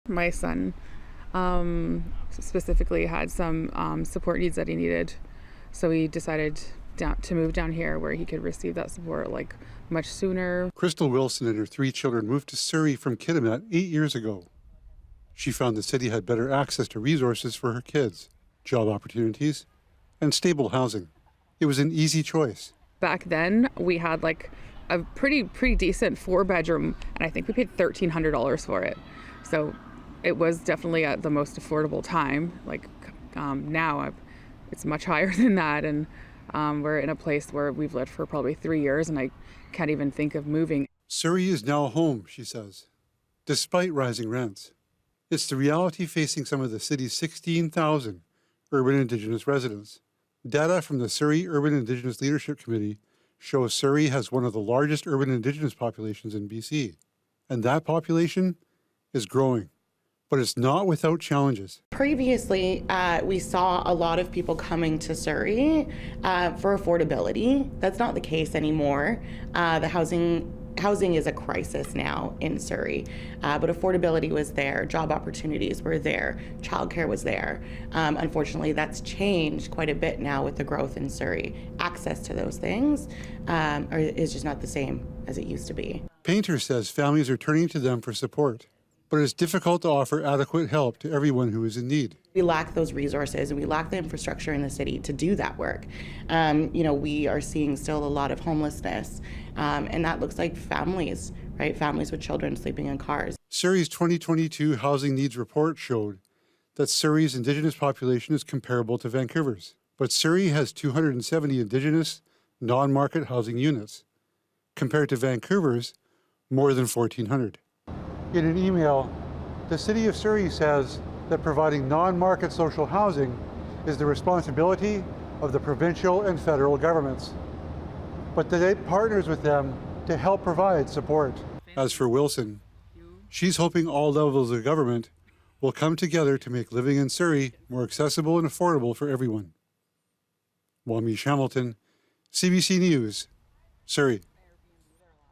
My son specifically had some support needs that he needed, so he decided to move down here where he could receive that support like much sooner. Crystal Wilson and her 3 children moved to Surrey from Kitimat 8 years ago. She found the city had better access to resources for her kids, job opportunities, and stable housing. It was an easy choice. Back then, we had like a pretty decent 4-bedroom, and I think we paid $1,300 for it. So it was definitely at the most affordable time. Like now, it's much higher than that, and we're in a place where we've lived for probably 3 years, and I can't even think of moving. Surrey is now home, she says, despite rising rents. It's the reality facing some of the city's 16,000 urban Indigenous residents. Data from the Surrey Urban Indigenous Leadership Committee shows Surrey has one of the largest urban Indigenous populations in BC, and that population is growing. But it's not without challenges. Previously, we saw a lot of people coming to Surrey for affordability. That's not the case anymore. The housing is a crisis now in Surrey, but affordability was there, job opportunities were there, childcare was there. Unfortunately, that's changed quite a bit now with the growth in Surrey. Access to those things is just not the same as it used to be. Painter says families are turning to them for support, but it's difficult to offer adequate help to everyone who is in need. We lack those resources and we lack the infrastructure in the city to do that work. We are seeing still a lot of homelessness, and that looks like families, right? Families with children sleeping in cars. Surrey's 2022 Housing Needs Report showed that Surrey's Indigenous population is comparable to Vancouver's, but Surrey has 270 Indigenous non-market housing units, compared to Vancouver's more than 1,400. In an email, the City of Surrey says that providing non-market social housing is the responsibility of the provincial and federal governments, but that it partners with them to help provide support. As for Wilson, she's hoping all levels of government will come together to make living in Surrey more accessible and affordable for everyone. Wawmeesh Hamilton, CBC News, Surrey.